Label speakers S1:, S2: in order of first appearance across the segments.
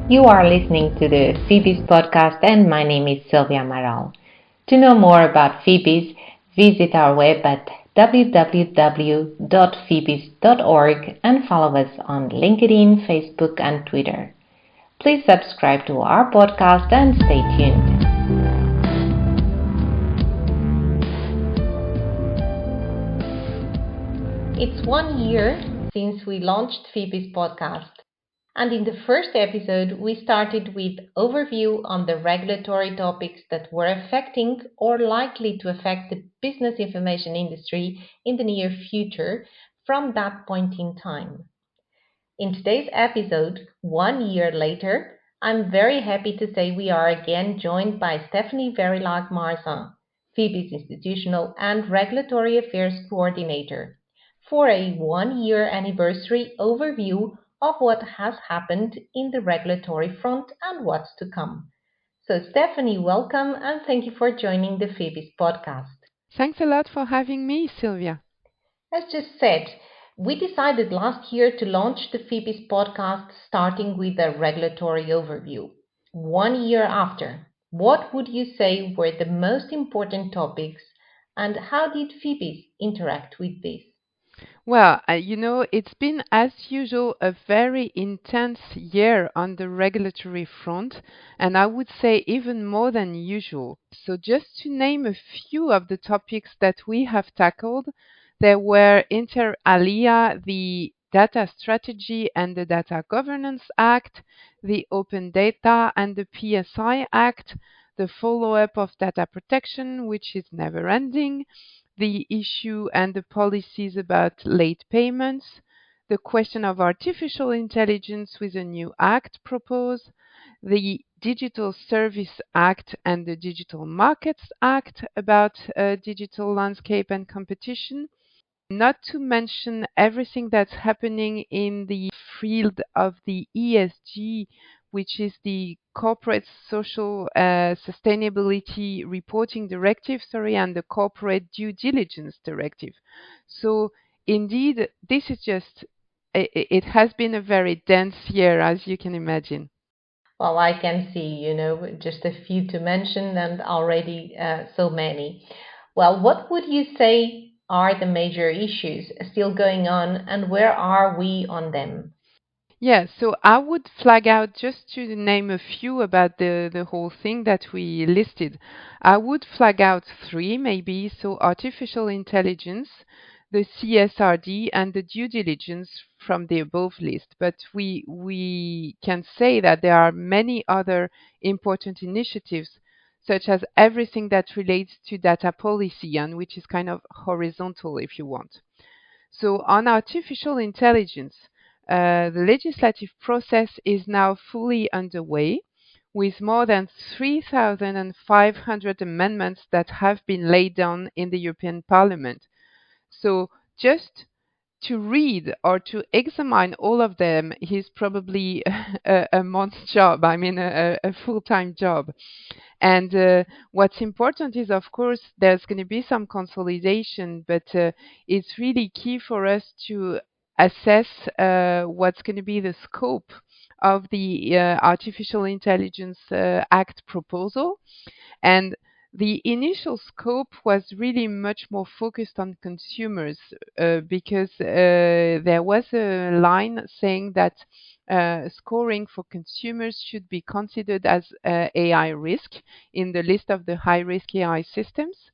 S1: You are listening to the FEBIS podcast, and my name is Sylvia Amaral. To know more about FEBIS, visit our web at www.febis.org and follow us on LinkedIn, Facebook, and Twitter. Please subscribe to our podcast and stay tuned. It's 1 year since we launched FEBIS podcast. And in the first episode, we started with overview on the regulatory topics that were affecting or likely to affect the business information industry in the near future from that point in time. In today's episode, 1 year later, I'm very happy to say we are again joined by Stephanie Verilag-Marzin, FEBIS Institutional and Regulatory Affairs Coordinator, for a 1 year anniversary overview of what has happened in the regulatory front and what's to come. So, Stephanie, welcome and thank you for joining the FEBIS podcast.
S2: Thanks a lot for having me, Sylvia.
S1: As just said, we decided last year to launch the FEBIS podcast starting with a regulatory overview. 1 year after, what would you say were the most important topics and how did FEBIS interact with this?
S2: Well, it's been, as usual, a very intense year on the regulatory front, and I would say even more than usual. So, just to name a few of the topics that we have tackled, there were inter alia the Data Strategy and the Data Governance Act, the Open Data and the PSI Act, the follow-up of data protection, which is never ending, the issue and the policies about late payments, the question of artificial intelligence with a new act proposed, the Digital Service Act and the Digital Markets Act about digital landscape and competition, not to mention everything that's happening in the field of the ESG, which is the Corporate Social Sustainability Reporting Directive, and the Corporate Due Diligence Directive. So, indeed, this is just, it has been a very dense year, as you can imagine.
S1: Well, I can see, just a few to mention and already so many. Well, what would you say are the major issues still going on and where are we on them?
S2: Yeah, so I would flag out just to name a few about the whole thing that we listed. I would flag out three maybe. So artificial intelligence, the CSRD, and the due diligence from the above list. But we can say that there are many other important initiatives, such as everything that relates to data policy and which is kind of horizontal if you want. So on artificial intelligence, the legislative process is now fully underway with more than 3,500 amendments that have been laid down in the European Parliament. So just to read or to examine all of them is probably a month's job, a full-time job. And what's important is, of course, there's going to be some consolidation, but it's really key for us to assess what's going to be the scope of the Artificial Intelligence Act proposal. And the initial scope was really much more focused on consumers because there was a line saying that scoring for consumers should be considered as AI risk in the list of the high risk AI systems.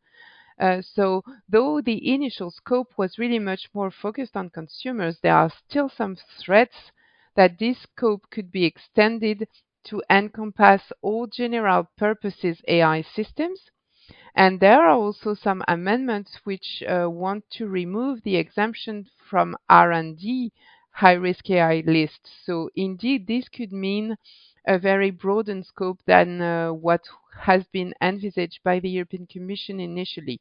S2: So, though the initial scope was really much more focused on consumers, there are still some threats that this scope could be extended to encompass all general purposes AI systems. And there are also some amendments which want to remove the exemption from R&D high-risk AI list. So indeed, this could mean a very broadened scope than what has been envisaged by the European Commission initially.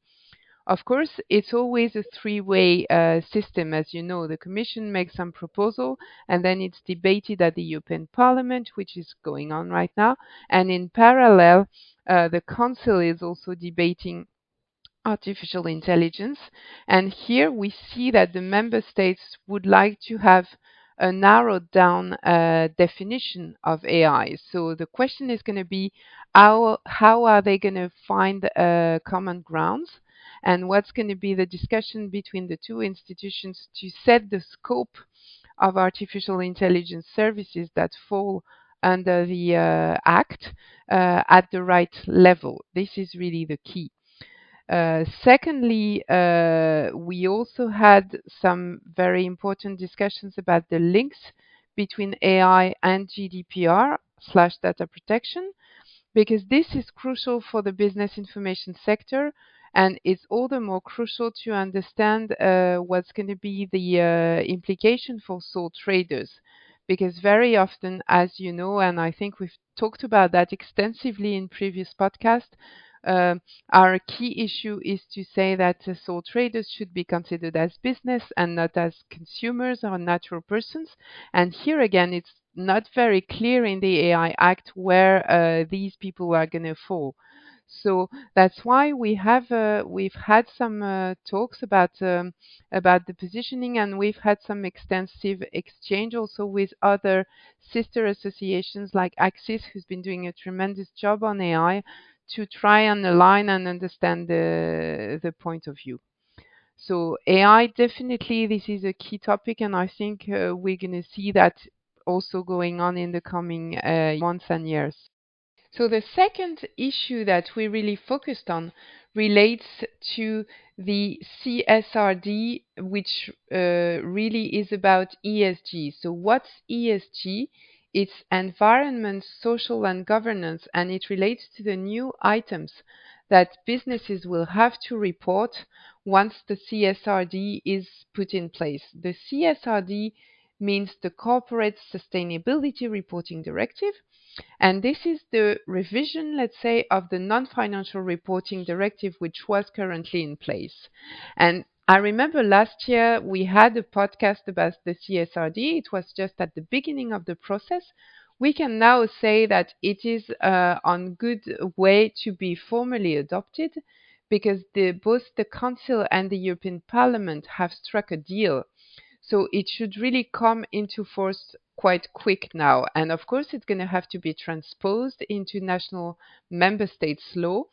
S2: Of course, it's always a three-way system. As you know, the Commission makes some proposal and then it's debated at the European Parliament, which is going on right now. And in parallel, the Council is also debating artificial intelligence. And here we see that the member states would like to have a narrowed down definition of AI. So the question is going to be how are they going to find common grounds, and what's going to be the discussion between the two institutions to set the scope of artificial intelligence services that fall under the Act at the right level. This is really the key. Secondly, we also had some very important discussions about the links between AI and GDPR/data protection, because this is crucial for the business information sector, and it's all the more crucial to understand what's going to be the implication for sole traders. Because very often, as you know, and I think we've talked about that extensively in previous podcasts, uh, our key issue is to say that sole traders should be considered as business and not as consumers or natural persons. And here again, it's not very clear in the AI Act where these people are going to fall. So that's why we've had some talks about the positioning, and we've had some extensive exchange also with other sister associations like Axis, who's been doing a tremendous job on AI to try and align and understand the point of view. So AI, definitely, this is a key topic, and I think we're going to see that also going on in the coming months and years. So the second issue that we really focused on relates to the CSRD, which really is about ESG. So what's ESG? It's environment, social, and governance, and it relates to the new items that businesses will have to report once the CSRD is put in place. The CSRD means the Corporate Sustainability Reporting Directive, and this is the revision, let's say, of the non-financial reporting directive, which was currently in place. And I remember last year we had a podcast about the CSRD. It was just at the beginning of the process. We can now say that it is on good way to be formally adopted, because both the Council and the European Parliament have struck a deal, so it should really come into force quite quick now. And of course, it's going to have to be transposed into national member states' law.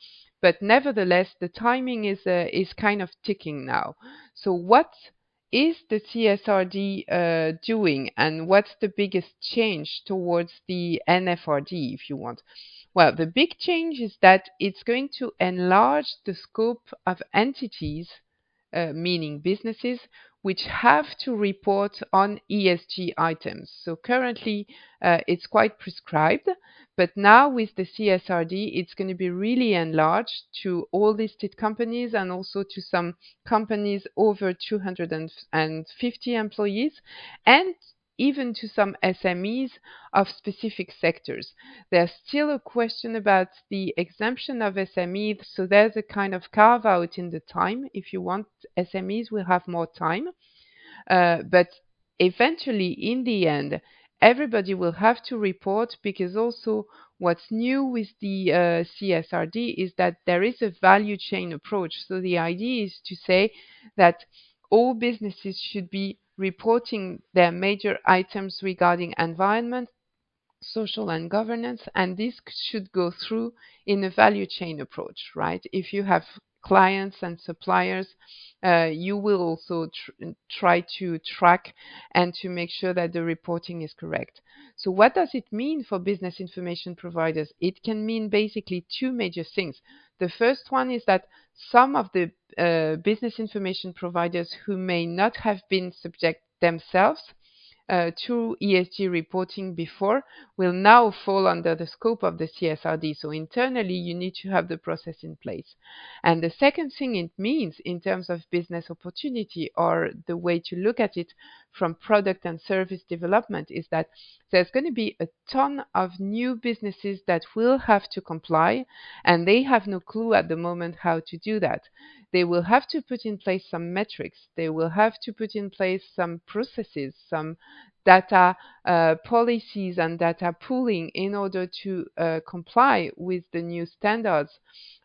S2: But nevertheless, the timing is kind of ticking now. So what is the CSRD doing, and what's the biggest change towards the NFRD, if you want? Well, the big change is that it's going to enlarge the scope of entities, meaning businesses, which have to report on ESG items. So currently, it's quite prescribed, but now with the CSRD, it's going to be really enlarged to all listed companies and also to some companies over 250 employees, and even to some SMEs of specific sectors. There's still a question about the exemption of SMEs, so there's a kind of carve out in the time. If you want, SMEs will have more time, but eventually, in the end, everybody will have to report, because also what's new with the CSRD is that there is a value chain approach. So the idea is to say that all businesses should be reporting their major items regarding environment, social, and governance, and this should go through in a value chain approach, right? If you have clients and suppliers, you will also try to track and to make sure that the reporting is correct. So what does it mean for business information providers? It can mean basically two major things. The first one is that some of the business information providers who may not have been subject themselves to ESG reporting before will now fall under the scope of the CSRD. So internally, you need to have the process in place. And the second thing it means in terms of business opportunity, or the way to look at it from product and service development, is that there's going to be a ton of new businesses that will have to comply, and they have no clue at the moment how to do that. They will have to put in place some metrics. They will have to put in place some processes, some data policies and data pooling in order to comply with the new standards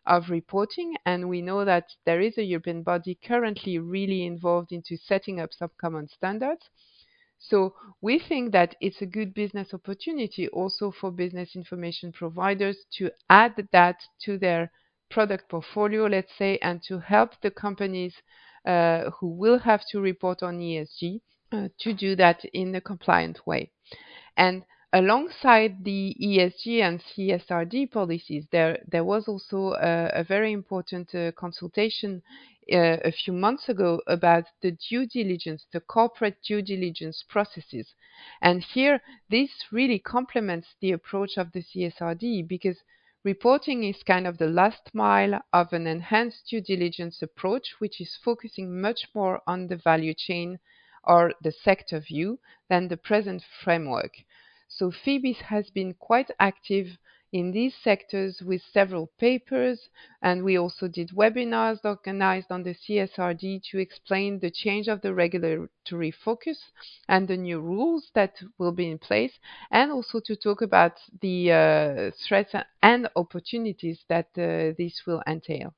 S2: of reporting. And we know that there is a European body currently really involved into setting up some common standards. So we think that it's a good business opportunity also for business information providers to add that to their product portfolio, let's say, and to help the companies who will have to report on ESG to do that in a compliant way. And alongside the ESG and CSRD policies, there was also a very important consultation a few months ago about the due diligence, the corporate due diligence processes. And here, this really complements the approach of the CSRD because reporting is kind of the last mile of an enhanced due diligence approach, which is focusing much more on the value chain or the sector view than the present framework. So FEBIS has been quite active in these sectors with several papers, and we also did webinars organized on the CSRD to explain the change of the regulatory focus and the new rules that will be in place, and also to talk about the threats and opportunities that this will entail.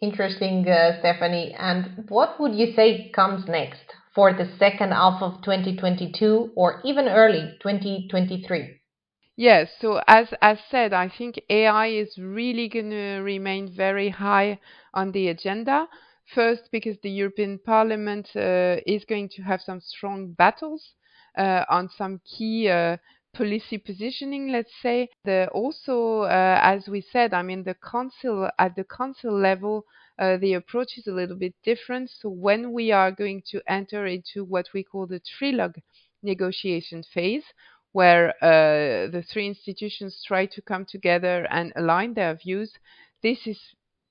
S1: Interesting, Stephanie. And what would you say comes next for the second half of 2022 or even early 2023?
S2: Yes, so as said, I think AI is really going to remain very high on the agenda. First, because the European Parliament is going to have some strong battles on some key policy positioning, let's say. Also, as we said, I mean, the council at the council level, the approach is a little bit different. So when we are going to enter into what we call the trilogue negotiation phase, where the three institutions try to come together and align their views, this is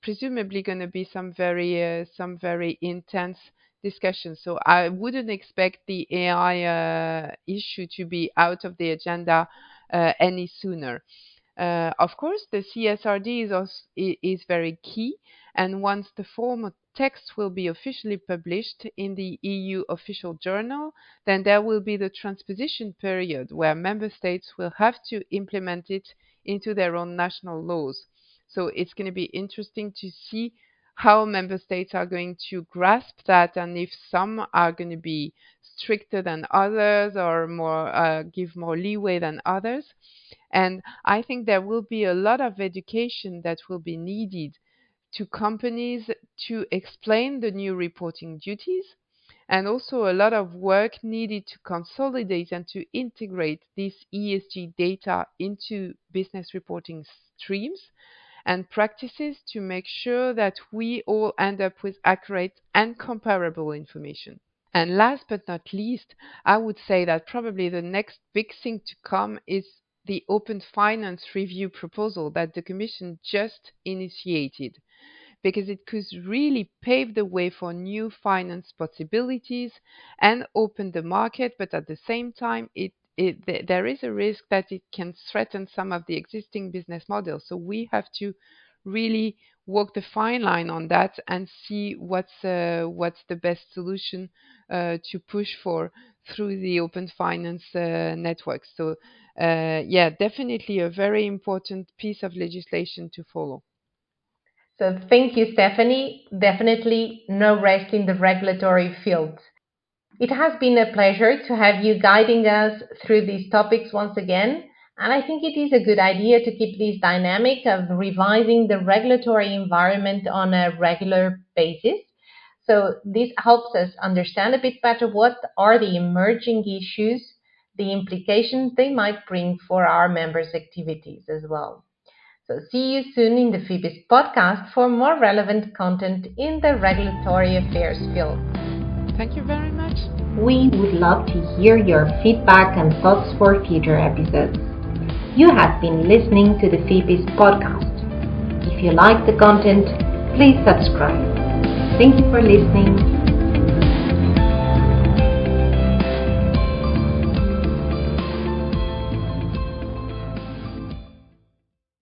S2: presumably going to be some very intense discussion. So I wouldn't expect the AI issue to be out of the agenda any sooner. Of course, the CSRD is very key, and once the formal text will be officially published in the EU official journal, then there will be the transposition period where member states will have to implement it into their own national laws. So it's going to be interesting to see how member states are going to grasp that, and if some are going to be stricter than others or more give more leeway than others. And I think there will be a lot of education that will be needed to companies to explain the new reporting duties, and also a lot of work needed to consolidate and to integrate this ESG data into business reporting streams and practices to make sure that we all end up with accurate and comparable information. And last but not least, I would say that probably the next big thing to come is the open finance review proposal that the Commission just initiated, because it could really pave the way for new finance possibilities and open the market, but at the same time, there is a risk that it can threaten some of the existing business models. So we have to really walk the fine line on that and see what's the best solution to push for through the open finance network. So yeah, definitely a very important piece of legislation to follow.
S1: So thank you, Stephanie. Definitely no rest in the regulatory field. It has been a pleasure to have you guiding us through these topics once again. And I think it is a good idea to keep this dynamic of revising the regulatory environment on a regular basis. So this helps us understand a bit better what are the emerging issues, the implications they might bring for our members' activities as well. So see you soon in the FEBIS podcast for more relevant content in the regulatory affairs field.
S2: Thank you very much.
S1: We would love to hear your feedback and thoughts for future episodes. You have been listening to the FEBIS podcast. If you like the content, please subscribe. Thank you for listening.